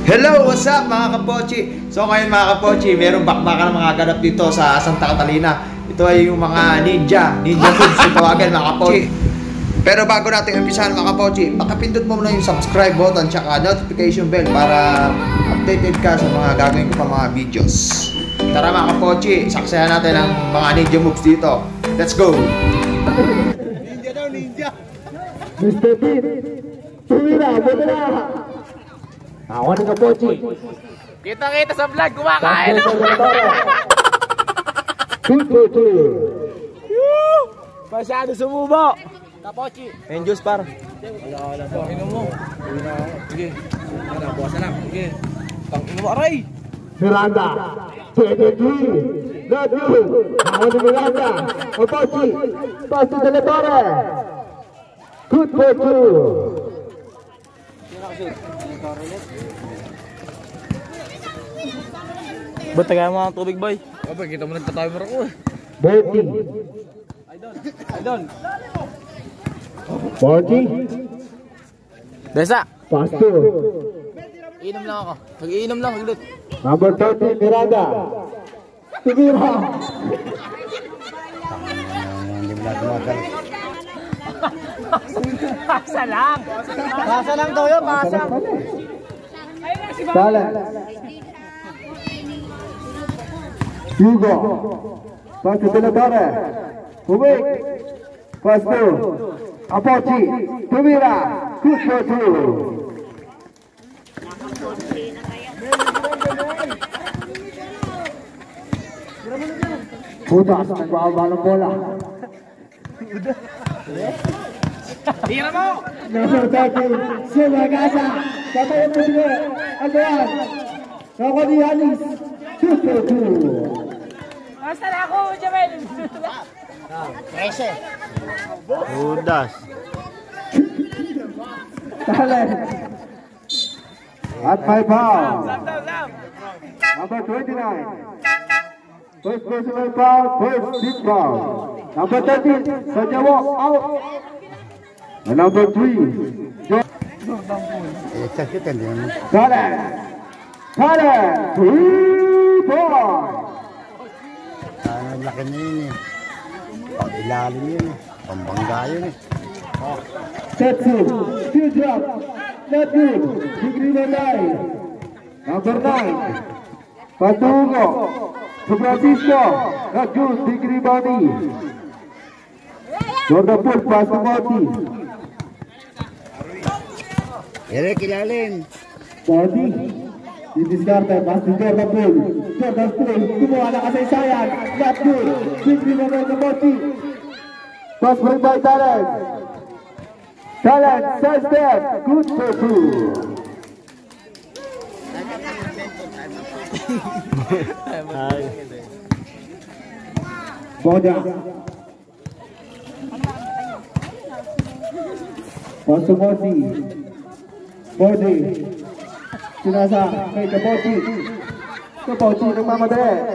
Hello, what's up mga kapochi? So ngayon mga kapochi, merong bakbakan na mga ganap dito sa Santa Catalina. Ito ay yung mga ninja moves yung tawagan mga kapochi. Pero bago natin umpisahan mga kapochi, pakapindot mo muna yung subscribe button tsaka notification bell para updated ka sa mga gagawin ko pa mga videos. Tara mga kapochi, saksayan natin ang mga ninja moves dito. Let's go! Ninja daw, ninja! Mr. Bean, tumira, buto na! Ako ni Kapochi. Kita-kita sa vlog, kumakain na! Kapochi. Masyado sumubo! Kapochi! Enjus par. Wala, pangino mo. Sige, bukas na lang. Sige. Pangino mo, aray! Miranda. 23. Not you. Ako ni Miranda. Kapochi. Pass to the Torre. Good for two. Ba't taga mo ang tubig, boy? Opa, kita mo nagtatimer ako eh. 40. Idol! 40. Desa! Pass to. Inom lang ako. Mag-iinom lang, maglut. Number 30, Miranda. Tumira. Pasa lang! Pasa lang daw yun, pasa! Talent. Hugo. Pass to the Torre. Ubik. Pass to Apochi. Tumira. Good for two. Putas, nagbababa ng bola. Tira mo! Number 30, Sumagasa. Katayan mo sila. Agayan. Ako ni Yanis. Good for two. Basta na ako, Jamel! Udas. Talent. At 5 pounds. Lam! Number 29. First personal foul, first big foul. Number 13, Sanyawo, out. And number 3, Talent. Talent. 3 points. Ang laki na yun eh. Pag-ilalim yun eh. Pambangga yun eh. Set two, still drop. Not good. Degree na 9. Number 9, Patungo. To Francisco. Not good. Degree body. Jordan Pool, pass to Moti. Eric, ilalim. Moti. Didiskarte, pass to Jordan Pool. Jordan Pool, kumuha na kasaysayan. Not good. Degree na 9 to Moti. Pass break by Talent. Talent, side step. Good for two. Boda. Pass to Moti. Moti. Sinasa kay Kapochi. Kapochi nagmamadali.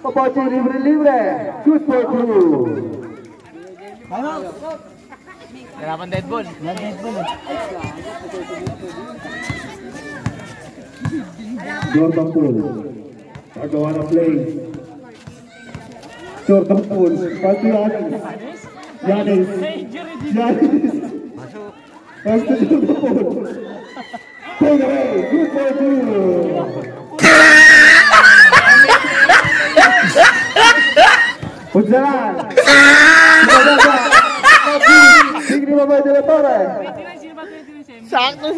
Kapochi libre. Good for two. Hirapan dead ball. Jordan Pool. Pagawa ng play. Jordan Pool. Pass to Yanis. Yanis. Pass to Jordan Pool. Take away. Good for two. Putsalan. Tigri Mabay de la Torre. Sakto!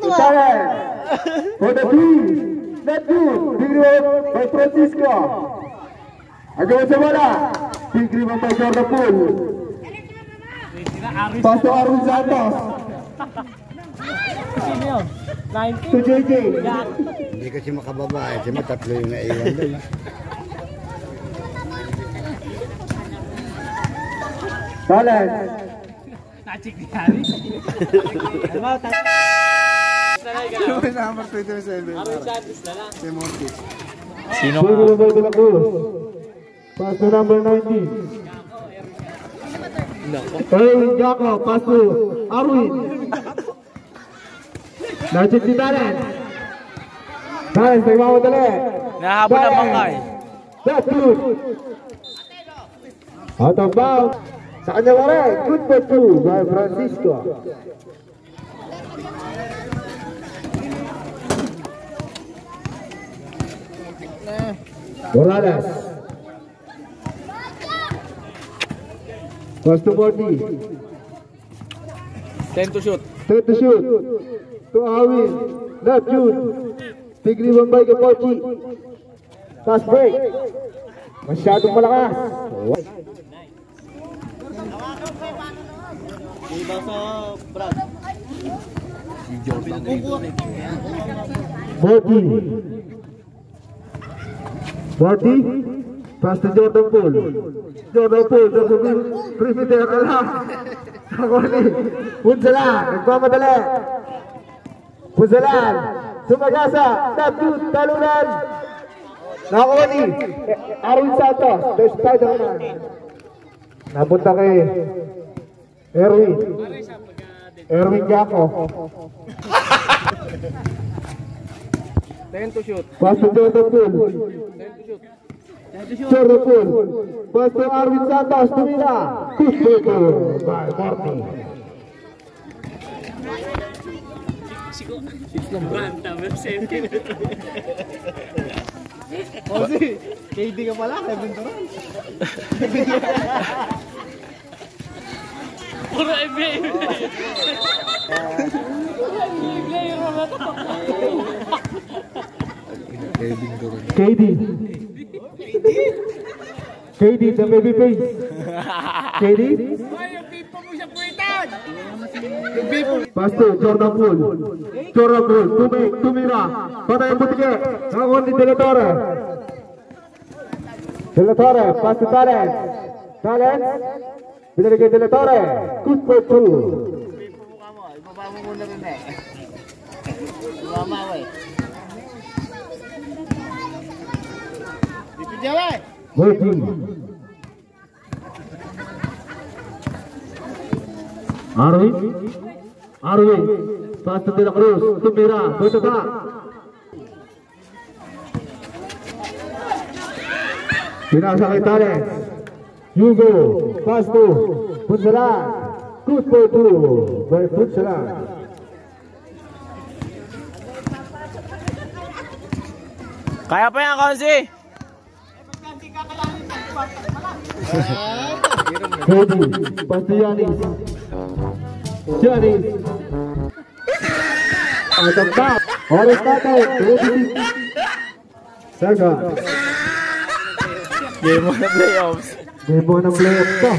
Talent. For the three. Not good. Tigri Mabay by Francisco. Agawan sa bola. Tigri Mabay Jordan Pool. Pass to Arun Santos. Sino yun? 19? To JJ. Hindi kasi makababa eh. Kasi matatlo yung naiwan doon. Talent. Nachik ni Harry. Number 27. Arun Santos na lang. Si Montis. Sino Tigri Mabay de la Cruz. Pass to number 19. Hey, Jaco. Pass to Arwin. Nachit si Talent. Talents, nagmamadali. Nahabol ang bangkay. That's good. Out of bounds. Sa kanya pa rin. Good for two by Francisco. Morales. Pass to Morty. 10 to shoot. 10 to shoot. To Awin. Not June. Big rebound by Kapochi. Fast break. Masyadong malakas. Morty. Pass to Jordan Poole. Jordan Poole. Perimeter. Alam. Nakuli. Punsalan. Nagmamadali. Punsalan. Sumagasa. Tapos. Talunan. Nakuli. Arwin Santos. The Spider-Man. Napunta kay Erwin. Erwin Gaco. 10 to shoot. Pass to Jordan Poole. 10 to shoot. Jordan Poole. Pass to Arwin Santos. Tumira. Kuspeko. By Marty. KD ka pala, Kevin Durant. Puro NBA. KD. KD, the baby face. KD. Pass to Jordan Poole. Jordan Poole. Tumira. Patay ang butike. Nakakon ni De La Torre. De La Torre. Pass to Talent. Talent. Binarigay De La Torre. Good for two. Ibaba mo muna rin eh. Lumama eh. Bipidya ba eh? Waiting. Arwin. Pass to De La Cruz. Tumira. Butaba. Pinasa kay Talent. Hugo. Pass to Punsalan. Good for two by Punsalan. Kaya pa yan, Konsi. Cody. Pass to Yanis. Yanis. Out of bounds. Oras natin. Saga. Game mo na playoffs. Game mo ng playoff to.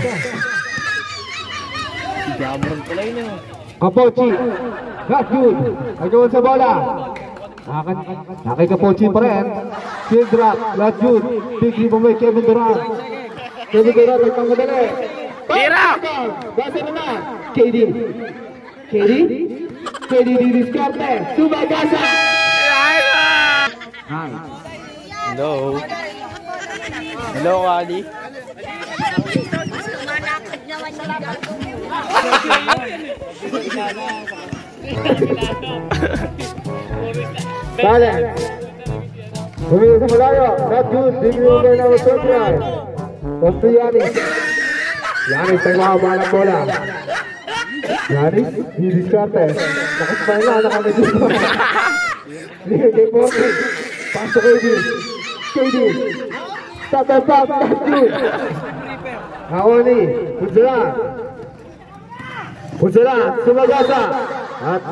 Gamon pala yun eh. Kapochi. Not good. Nagawin sa bola. Nakay Kapochi pa rin. Shield drop. Not good. Big rebound by Kevin Durant. Kevin Durant nagpangmadali. Tira! Basa na na. KD. KD didiskarte. Sumagasa. Hello. Hello, Kali. Talent. Bumili sa malayo. Not good. Big rebound na Sofian. Pasto Yanis. Yanis nagmahaba ng bola. Yanis didiskarte. Nakasabay na. Nakamedito. Kay Porky. Pasto KD. Stop. Not good. Nakuli. Punsalan. Sumagasa. At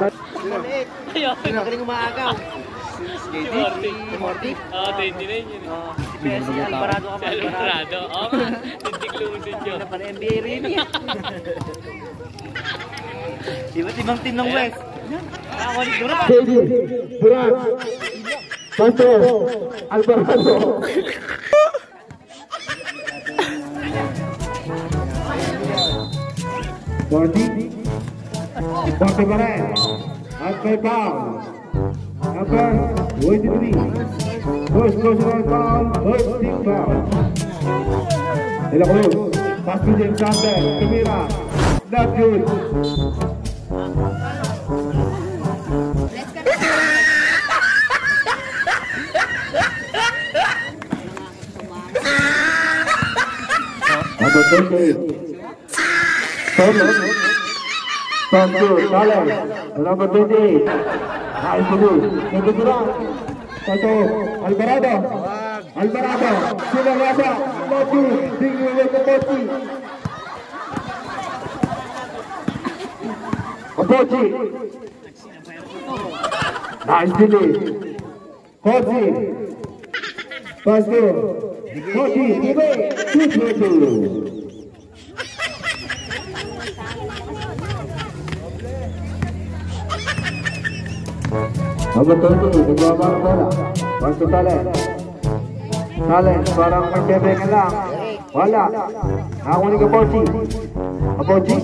Pinakaling umaagaw. Morty? Oo, 29 yun. Si Alvarado ka Si Alvarado. Oo, tindig lumusod yun. Para NBA rin yan. Iba't ibang team ng West. Ako ni Durant. KD. Durant. Pasto. Alvarado. Morty pa rin. At may foul. Number 23. First personal foul. First team foul. De La Cruz. Pass to James Sander. Tumira. Not good. Pass to Talent. Number 28. Nice to do. Number 2. Tato Alvarado. Alvarado. Sinagasa. Mochi. Tingin mo ko Mochi. Mochi. Nice delay. Mochi. Pass to Mochi. Away. 2-2. Number 20, nagbawa ng bola. Pass to Talent. Talent, parang magbebengan lang. Wala. Nakakunin ka Pochi. Pochi.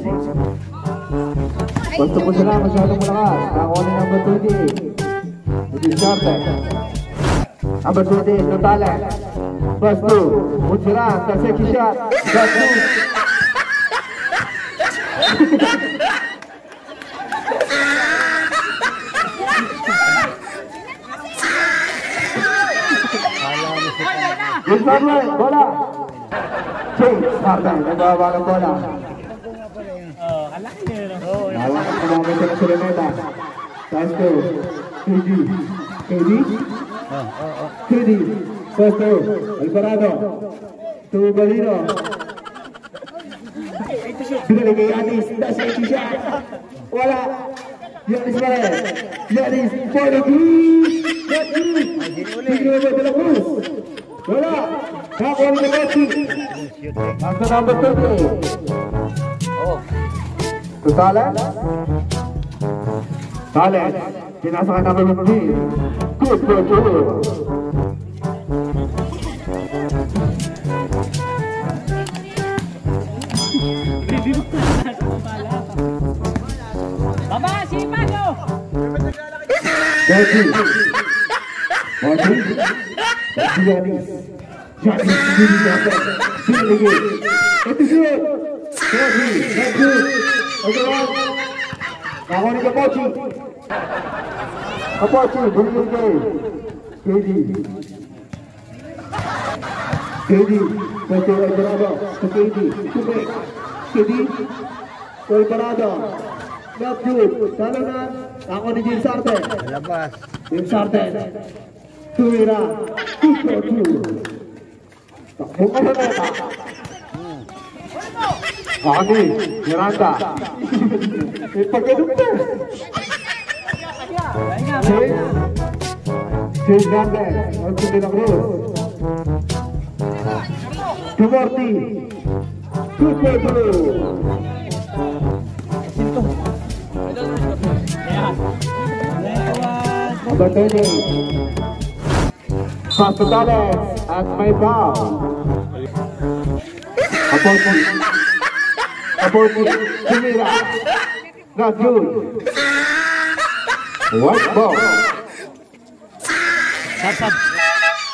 Basta po sila, masyadong malakas. Nakakunin number 20. It is Carter. Number 20, to Talent. Pass to Mutsiran, the sexy shot. Pass to Good Marlon, bola. James Harden, nagbawa ng bola. Nawakan ko mga sa Sulemeta. Pass to KD. KD. Pass to Alvarado. To Balino. Binalik kay Yanis. That's it, shot. Wala. Yanis pa rin. Yanis for the Cruz. That Cruz. Tignan mo De La Cruz. Wala. Nakakuha ni Messi. Nasa number 30. To Talent. Talent. Pinasa ka number 15. Good for two. Baba, si Mago! Messi. Messi. Yanis. Yanis. Sini lagi. Itu dia. Messi. Messi. Overall. Nakakuha ni Pochi. Pochi. Bumili kay KD. KD. Pass to Alvarado. To KD. To make. KD. To Alvarado. Not good. Sana na. Nakakuha ni James Harden. Labas. James Harden. Tuwira. 2-2. Takbo ka na neta. Ani, Miranda. Ipagano'n ka. James Harden. Alto de la Cruz. 240. 2-2. Number 20. Pass to Talent at may foul. Apochi. Sumira. Not good. White ball.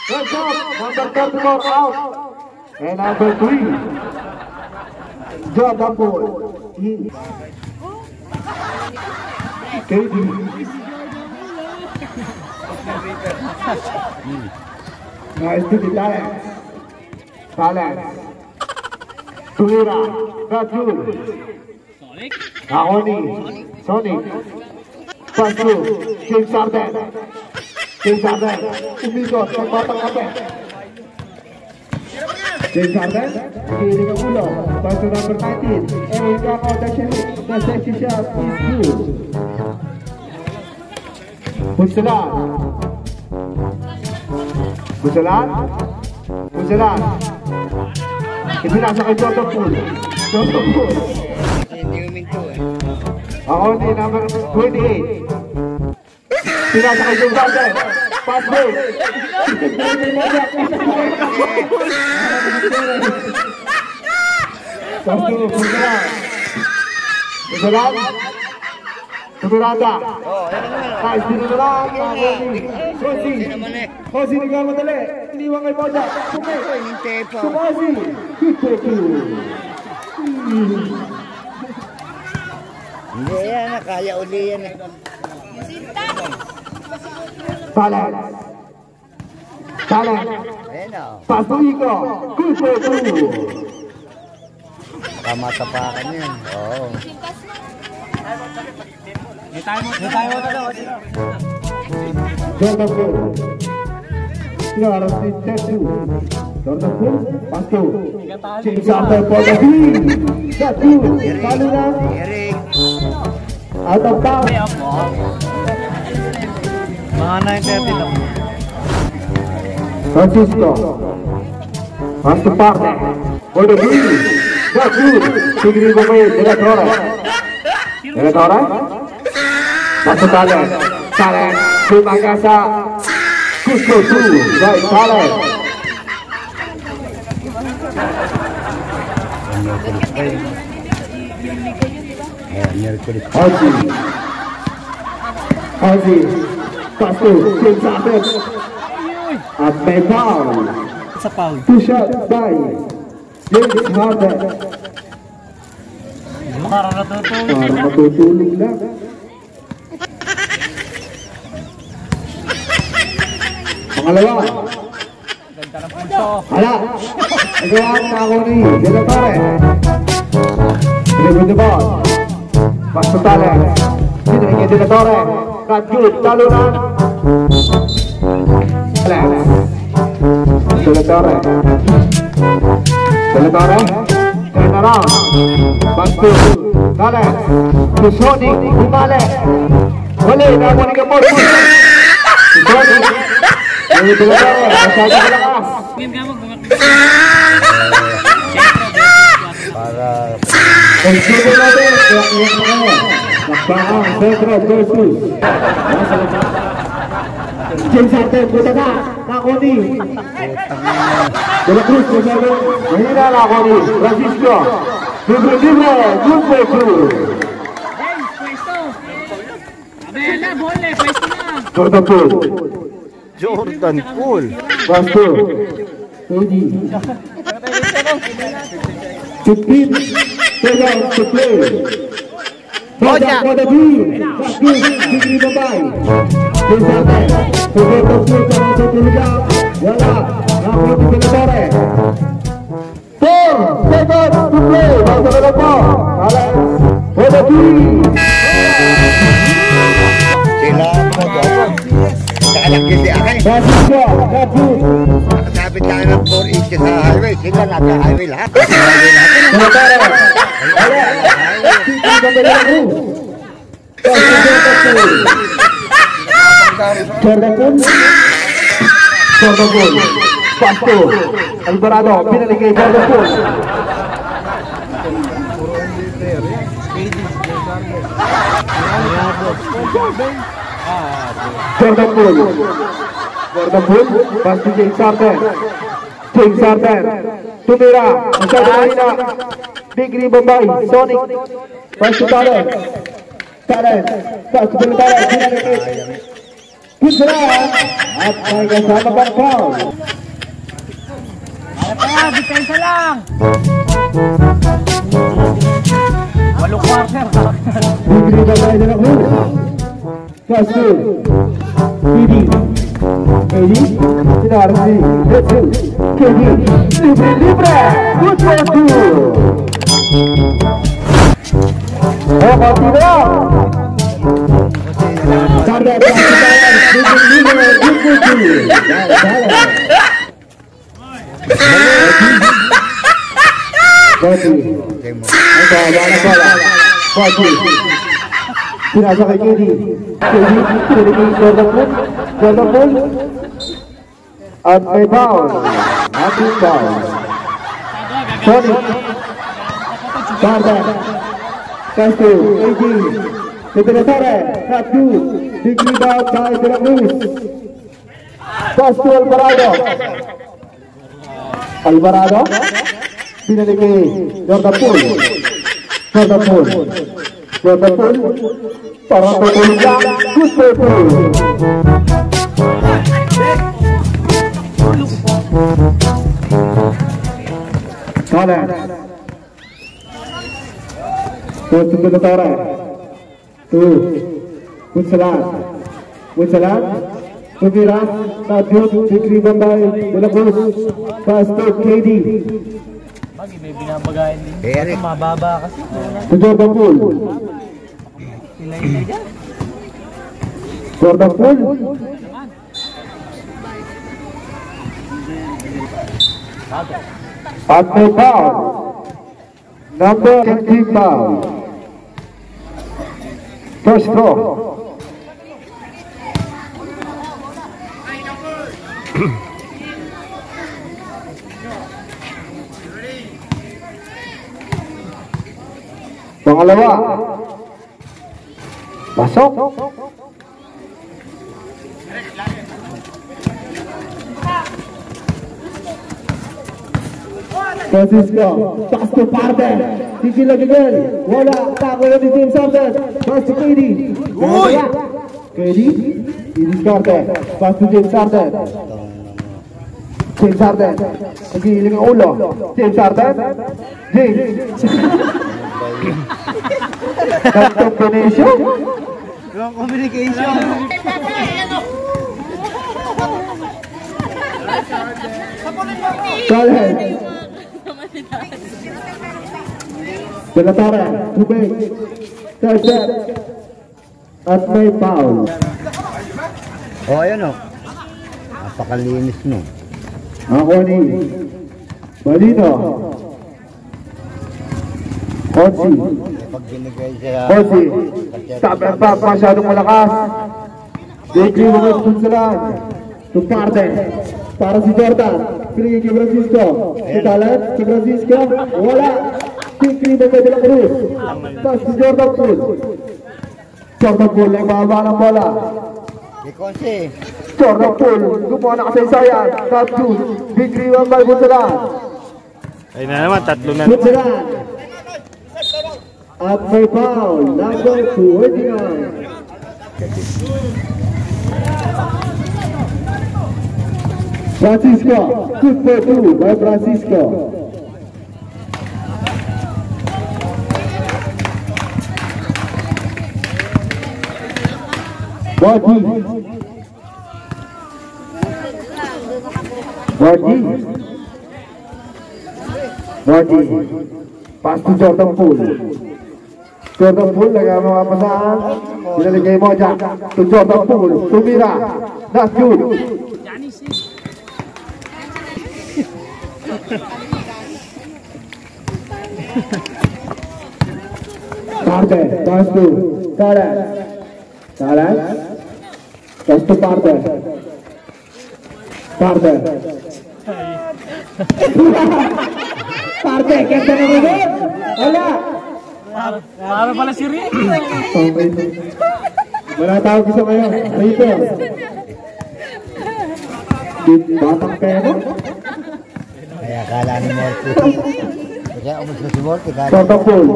Good job. Number 34 out. And number 3. Jordan Poole. KD. Nice to the Talent. Talent. Tuwira. Not good. Naoni. Sonic. Pass to James Harden. James Harden. Umikot. Pagbatang kape. James Harden. Kiri ng ulo. Pass to number 19. Eric Gamo. The sexy shot is good. Busalan. Ipinasa kay Jordan Poole. Hindi huminto eh. Ako ni number 28. Pinasa kay James Harden. Pass break. Busalan. Tumirada. Nice, dito na lang. Kosi, nagkamadali. Iniwan kay Moja. Hindi po. Kosi. Hindi yan. Kaya uli yan eh. Talent. Ayan o. Pass to Iko. Good for two. Baka matapakan yun. Oo. Jordan Pool. Sekarang di Tesu. Jordan Pool, Pasto. James Harden for the lead. Satu, Kalina. Out of bounds. Mga 9:30 lang. Francisco. Pasto partner. For the lead. Satu, Tigri Bumay, De La Torre. De La Torre. Pasto Talent. Talent. Sumagasa. Cusco 2. Right, Talent. Mercury. Haji. Pasto. James Harden. At may foul. Sa foul. 2 shots by James Harden. Parang natutulog. Para matutulog lang. Pangalawa. Ganda ng pulso. Hala. Nagawa na ako ni De La Torre. Dribble the ball. Pasto Talent. Sinigay De La Torre. Cut good. Talunan. Talent. De La Torre. De La Torre. Turn around. Pasto Talent. To Sonic. Bumalik. Wali. Nakuha ni Gamor. To Sonic. Ini De La Torre. Masyado malakas. Para Pagsubo natin, kaya-iyak na kayo. Nakbaang Centro versus James Harden, buta na, Nakoni. De La Cruz, masabi, mahina Nakoni, Francisco. Libre, good for two. Jordan Poole, Jordan Poole. Pasto, Tony. 15 seconds to play. Boja for the team. Bagus, Tigri Bumay. Desante, Roberto Puig ang tutulog. Wala, nakuha ni De La Torre. 4 seconds to play. Basta na po. Alex for the team. Sila mo doon. Nakalagay si Akay. Francisco, Bagus. Nakasabit tayo ng 4 inches sa highway. Sila naka-highway lahat. De La Torre. Wala. Tigri Bumay na ako. Jordan Poole. Jordan Poole. Pasto. Alvarado. Pinalik kay Jordan Poole. Jordan Poole. Jordan Poole. Pasto James Harden. James Harden. Tumira. Masyado mahina. Tigri Bumay. Sonic. Pasto Talent. Talent. Pasto Talent. Pinalik kay Kudran. At may kasama pang foul. Depensa lang. 8 quarter. Tigri Bumay na ako. Pasto. Pidi. Pidi. Sinarsi. Letsu. Pidi. Libre. Good for two. Oh, continue. Sarda Pasto Talent. Libre. Good for two. Bati. Ito, wala pala. Bati. Pinasa kay Kedi. Kedi, pinagiging Jordan Poole. Jordan Poole. At may foul. Ating foul. Sonic. Sarda. Pasto. AG. De La Torre. Satu. Tigri down by De La Cruz. Pasto Alvarado. Alvarado. Pinalik kay Jordan Poole. Jordan Poole. Jordan Poole. Parang tutulog lang. Good for Poole. Talent. Posto De La Torre. 2. Punsalan. Tumira. Tajud. Tigri Bumay. De La Cruz. Pasto KD. Magi, may binabagayan din. Eric. Mababa kasi. To Jordan Poole. Sila dyan. Jordan Poole. At may foul. Number 15 foul. First throw. Pangalawa. Pasok. Francisco, pass to Parden. Tigil lagi gol. Wala, tago na ni James Harden. Pass to KD. KD, James Harden. Pass to James Harden. James Harden. Nagiiling ang ulo. James Harden. James. Combination. Wrong communication. College. Pelatara, Tubig. Third set. At may foul. Oh, ayun o. Napakalinis no. Ako ni Balino. Konsi. Pag binigay siya. Konsi. Stop and pop. Masyadong malakas. Dekli mo may punsalan. Tuparte. Para si Jordan. Pinigay kay Francisco. Italat si Francisco. Wala. Dekli mo may Dela Cruz. Tapos si Jordan Poole. Jordan Poole ang mahaba ng bola. Because Jordan Poole. Gumawa na kasaysayan. Top 2. Big rebound by Punsalan. Ayun na naman, tatlo na. Punsalan. At may foul. Number 29. Francisco, good for 2 by Francisco. Body. Pass to Jordan Poole. Jordan Poole lagi mga pasaan. Pinaligay mo dyan. To Jordan Poole. Tumira. That's good. Parde, pass to Talas. Pass to Parde. Parde, kaya na mo. Wala. Para pala si Rick. Manatawag ko sa kayo. Rito. Batang pera. kaya akala ni Morty. Kaya umus na si Morty. Jordan Poole.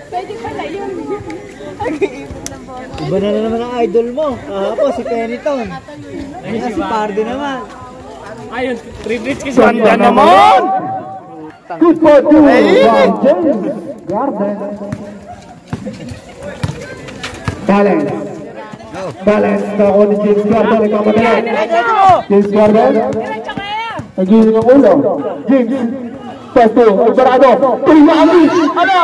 Pwede pala yun. Iba na naman ang idol mo. Kahapon si Peniton. Ngayon si Pardy naman. Ayun, 3 minutes kasi. Ganda naman! Good for 2 by James Garden. Balance na ako ni James Garden. Nagkamadali. James Garden. Nagiling ang ulo. James. Pass to Alvarado. Yanis! Ano?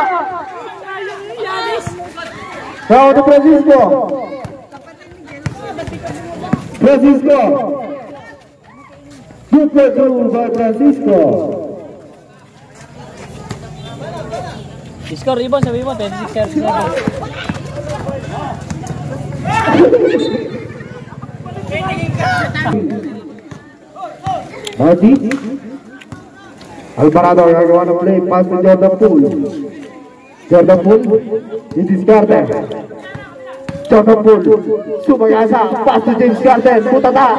Now to Francisco. Good for 2 by Francisco. Score, Ibon, sabi mo, 26-37. Marty. Alvarado gagawa ng play. Pass to Jordan Poole. Didiscarte. Jordan Poole. Sumayasa. Pass to James Garden. Putata.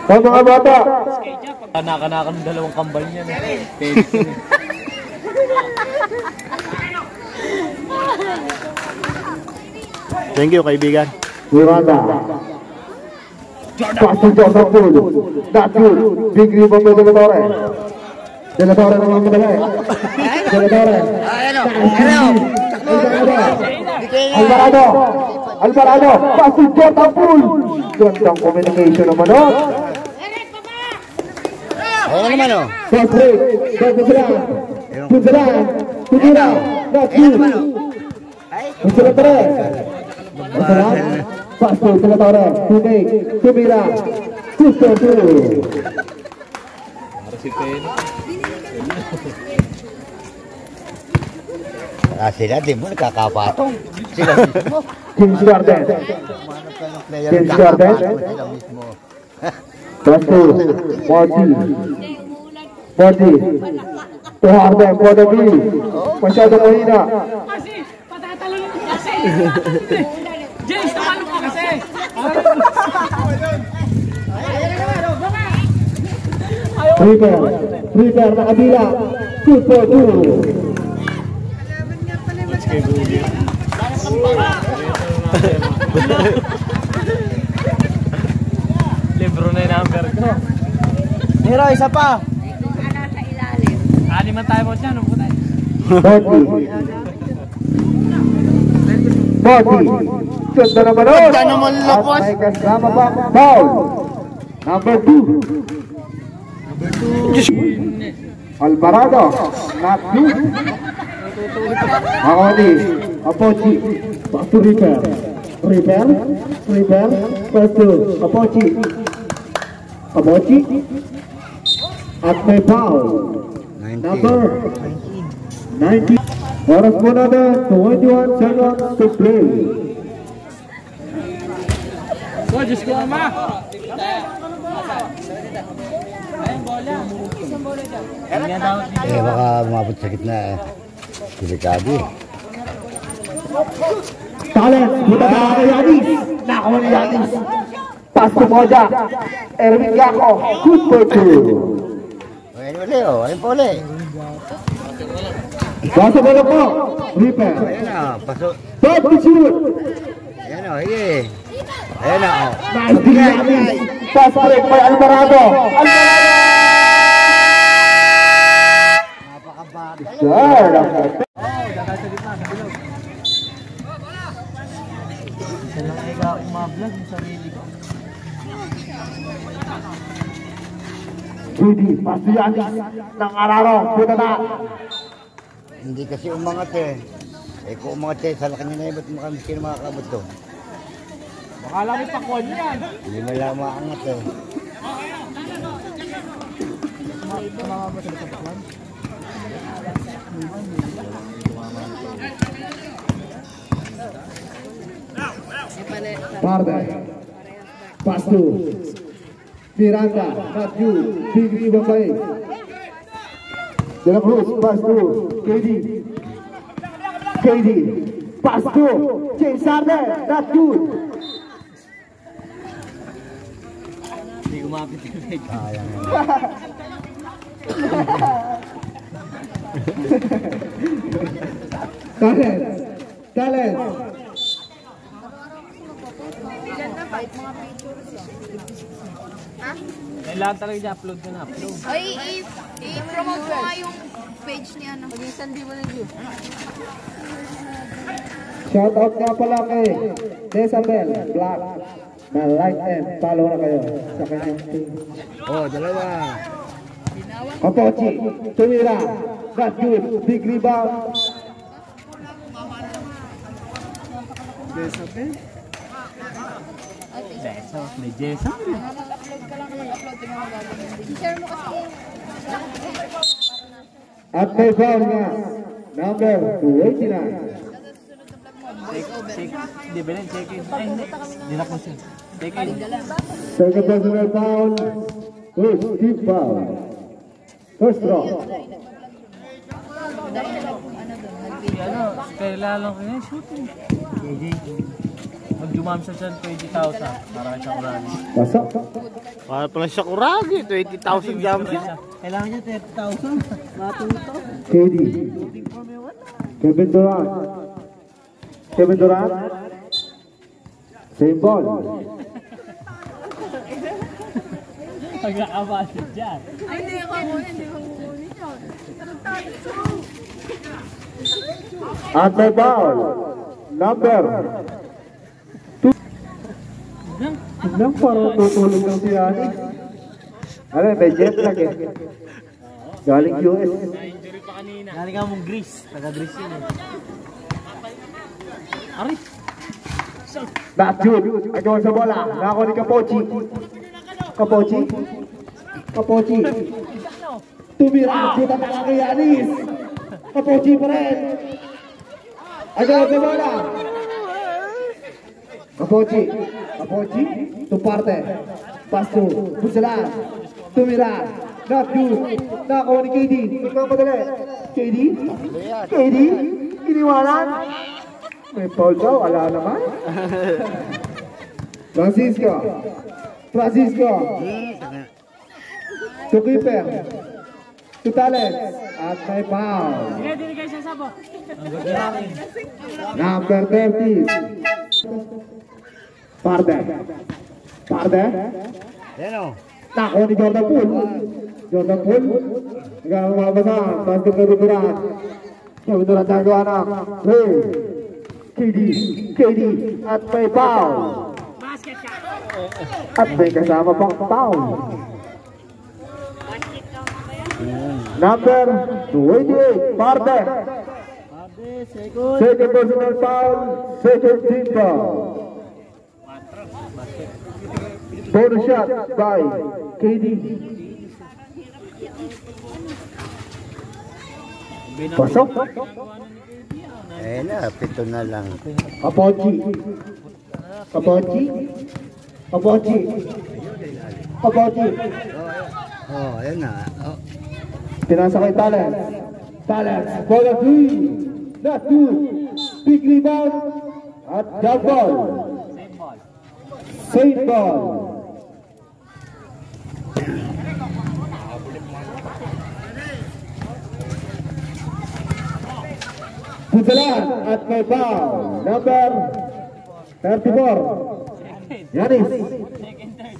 Ang mga bata. Kanaka-naka ng dalawang kambal niya. Thank you, kaibigan. Miranda. Pass to Jordan Poole. Not good. Big rebound by De La Torre. De La Torre naman madali. De La Torre. Alvarado. Alvarado, pass to Jordan Poole. Gandang communication naman, no? Ayan naman, oh. Fast break, Punsalan, Punsalan, Tumira, not you. Punsalan pa rin. Punsalan, fast break, Tumatore, Tumira, Sister Poole. Sila, di mo nakakapatong. Sila mismo. James Garden, Player James nakakapatong, Garden. sila mismo. fast break, 40, to Harden, for the wheel. Masyadong mahina. Kasi, patatalon mo kasi. James, tawalo ka kasi. Reaper, nakabila. 2 for 2. Libro na yung number ko. Hero, isa pa. Ani man tayo mo dyan, ano po tayo? 40. Ganda naman o. Ganda naman lapos. At may kasama pa foul. Number 2. Alvarado. Not you. Makoni. Apochi. Back to Reaper. Reaper. First to Apochi. Apochi. At may foul. Number 19. Oras po natin, 21 seconds to play. Oh, Diyos ko, ama. Baka umabot sa gitna eh. Delikado eh. Talent, buta na kay Yanis. Nakawa ni Yanis. Pass to Moja. Erwin Gako. Good for 2. Ayun uli oh, ayun pa uli. Basa bola po. Reaper. Ayan na, paso. Top to shoot. Ayan o, hige. Ayan na oh. Nice din Yanis. Pass break by Alvarado. Sir. Isa lang ikaw i-vlog yung sarili ko. Judy, pass to Yanis. Nang Araro. Buta na. Hindi kasi umangat eh. Eh kung umangat eh, sa laki niya na eh, ba't makamiskin makakabot to? Baka lang ipakwan yan. Hindi mo lang maangat eh. Parda. Pass to Miranda. Not you. Big River play. De La Cruz. Pass to KD. Pass to James Harden. Not you. Hindi kumapit yung leg. Talent. Kailangan talaga i-upload ko na upload. Ay, i-promote mo nga yung page niya. Maging sandi mo na yun. Shout out nga pala kay Desabel Black na like and follow na kayo sa kanyang team. Oh, dalawa. Kapochi, Tumira, not good, big rebound. Jessa, may Jessa. Mag-upload ka lang. Mag-upload ka lang. I-share mo kasi. At may foul nga, number 289. Hindi ba lang, check in. Ay, hindi. Dilak mo siya. Check in. Second personal foul, first team foul. First draw. Ano, kailangan lang kanya, shooting. Mag-jumam siya dyan, 20,000. Para kay Sakuragi. Pasok. Para pala siya kuragi, 20,000 jam siya. Kailangan niya 30,000. Matuto. KD. Kevin Durant. Same ball. Pagkakabasa dyan. Ay, hindi ako muna. Hindi ako muna yun. At may foul, number Tignan, parang tutulog lang si Yanis. Ano, may jet lag eh. Galing US. Galing ka mong Greece. Taga-Greece yun eh. Back Jude. Agawan sa bola. Nako ni Kapochi. Kapochi. Kapochi. Tumira. Juta talaga kay Yanis. Kapochi pa rin. Agawan sa bola. Kapochi. Kapochi. Tuparte. Pasto. Busalan. Tumira. Not Jude. Nako ni KD. Ikaw madali. KD. KD. Iniwanan. May foul daw, ala naman. Francisco. Francisco. To keeper. To talent. At may foul. Sige, dili kayo sa sabo. Number 30. Parde. Parde. Yan o. Nako ni Jordan Poole. Jordan Poole. Nagano mabasa. Pasok na bibiran. Yung ito na tayo anak. KD. KD. At may foul. Basket ka. At may kasama pang foul. Number 28, Parde. Second personal foul, second team foul. Bonus shot by KD. Pasok. Eh na, 7 na lang. Kapochi. Kapochi. Kapochi. Kapochi. Oh, ayan na. Oh. Pinasa kay Talent. Talent. Ball of 3. Not 2. Big rebound. At jump ball. Save ball. Pusalan at may foul. Number 34. Yanis.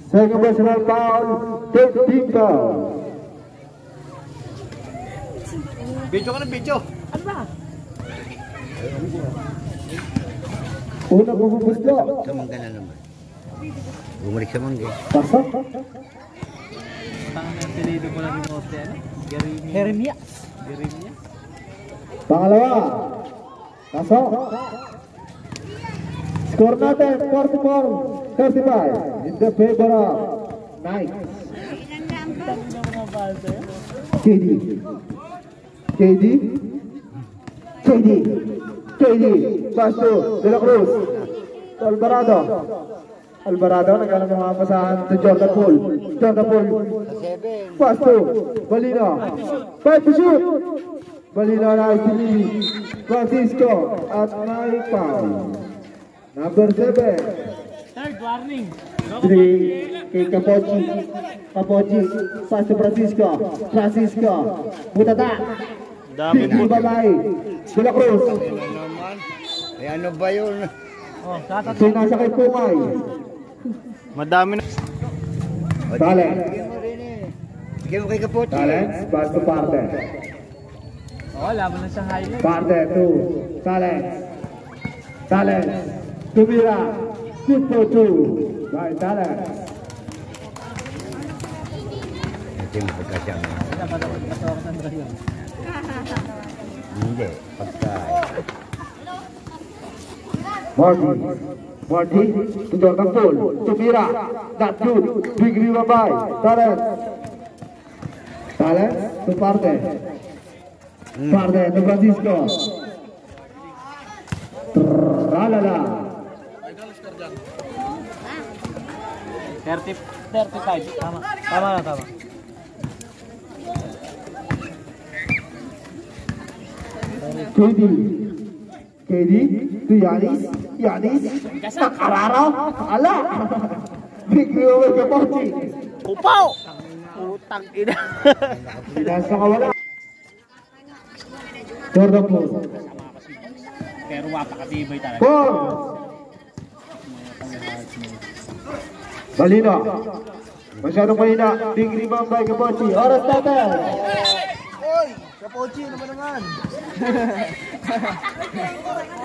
Second personal foul. Third team foul. Video ka ng video. Ano ba? Una bubuslo. Kamangga na naman. Bumalik sa mangga. Pasok. Tangan na yung pilido ko lang yung mote. Jeremias. Jeremias. Pangalawa. Pasok. Score natin 44-35 in the favor of Knights. KD. KD. KD. KD. Pasto. De la Cruz. Alvarado. Alvarado. Nagkaroon ng mga pasahan to Jordan Poole. Jordan Poole. Pasto. Balino. 5 to shoot. Balino na itinili. Francisco. At may foul. Number 7. Third warning. Kay Kapochi. Kapochi. Pass to Francisco. Francisco. Butata. Dami Hindi babae. De la Cruz. Eh ano ba yun? Oh, tatat. Sinasa kay Pumay. Madami na. Talent. Bigyan mo kay Kapochi. Talent. Pass to Parte. Oh, laban na sa highlight. Parte to Talent. Talent. Tumira. Good for 2. By Talent. Ito yung pagkasya mo. Hindi. Pagka... Marty. Marty. To Jordan Poole. Tumira. Not good. Big rebound by Talent. Talent to Parte. Parte to Francisco. Tralala. 35. Tama. Tama na, tama. KD. KD to Yanis. Yanis. Nakarara. Ala. Big rebound by Kapochi. Upaw! Putang ina. Pinasa ka wala. Jordan Poole. Pero wapakatibay talaga. 4. Balino. Masyadong mahina. Big rebound by Kapochi. Oras natin. Oy! Kapochi naman.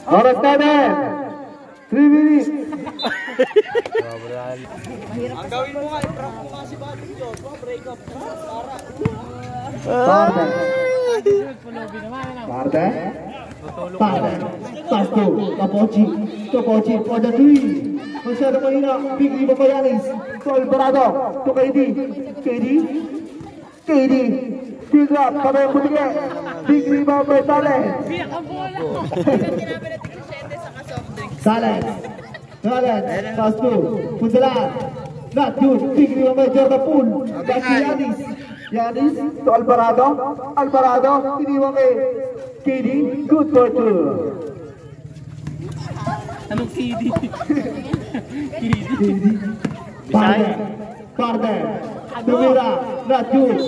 Oras natin. 3 minutes. Ang gawin mo nga, i-prank mo nga si Bobby Jones. Break up. Parte. Parte. Parte. Pass to Kapochi. Kapochi for the 3. Masyado mahina. Big Riva Bayanis. To Alvarado. To KD. KD. Big Rap. Kamay putige. Big Riva Bayanis. Silence. Pass to Punsalan. Not good. Big Riva Bayanis. Back to Yanis. Yanis to Alvarado. Alvarado. Iniwan kay KD. Good for 2. Anong KD? Parte. Tumira. Not good.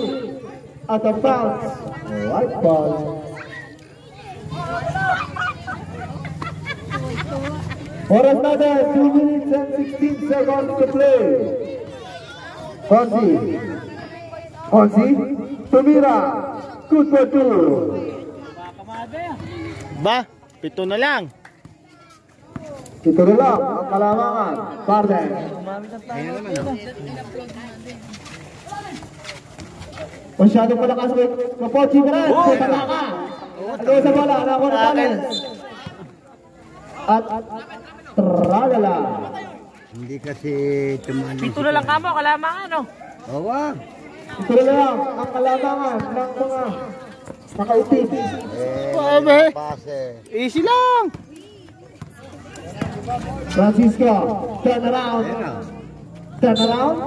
Out of bounds. White ball. For another 2 minutes and 16 seconds to play. Fonzie. Tumira. Good for 2. Ba, 7 na lang. Ito na lang ang kalamangan. Parte. Masyado palakas mo. Kapochi ka rin. Pataka. Ano sa bola? Ano ako na talent? At tralala. Hindi kasi tumali. 7 na lang kamo, kalamangan, no? Wag. Ito na lang ang kalamangan ng mga nakaitim. Pase. Easy lang. Francisco, turn around. Turn around.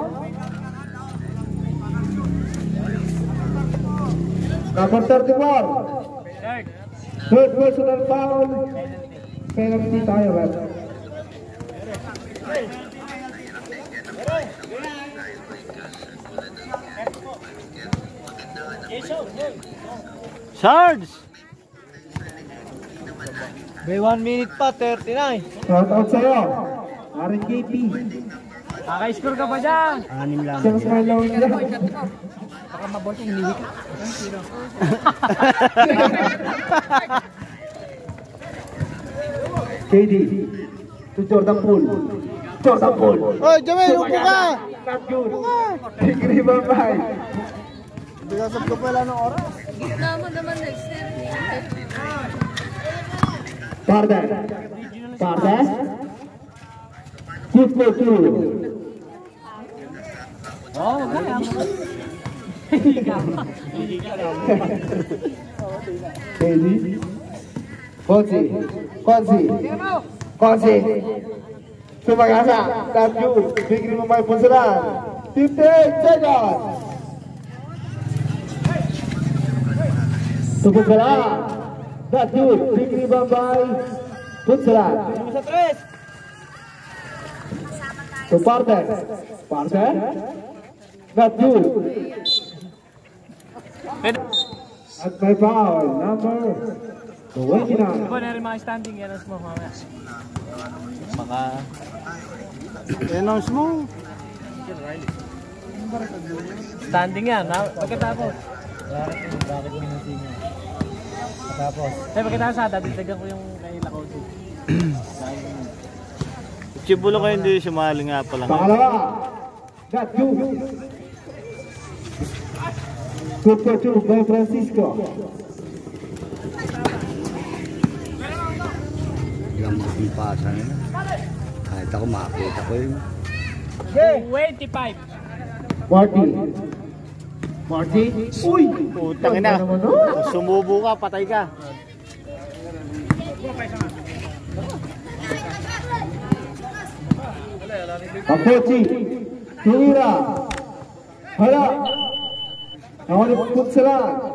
Number 34. Third personal foul. Penalty tayo, ref. Sarge. May 1 minute pa, 39. Shout out sa'yo. Aaron KP. Kaka-score ka pa dyan. 6 lang. Siyang smile lang nila. Baka mabolting, hindi ka. KD. To Jordan Poole. Jordan Poole. Oy, Jamel, upo ka. Not good. Tigri Bambay. Bigasap ko pala ng oras. Gitna mo naman next year. Parte. Parte. Good for 2. Oo, gaya mo. KD. Fonzie. Sumagasa. Not good. Tigri Bambay Punsalan. 58 seconds. Punsalan. Not good. Tigri Bambay Punsalan. To Parte. Not good. At may foul, number 29. Diba na rin mga standing, yan ang smoke mamaya. Baka announce mo. Standing yan, pagkatapos. Bakit minutin niya? Tapos, Pagkatapos sa dagdagan ko yung kay Lakotsi. Chibulo kayo hindi sumali nga pala. Pangalawa. Not good. Good for 2 by Francisco. Yung mga pasa nila. Kahit ako makakita ko yun. 25. Marty. Uy! Putang ina. Sumubo ka, patay ka. Kapochi. Tumira. Hala. Ako ni Punsalan.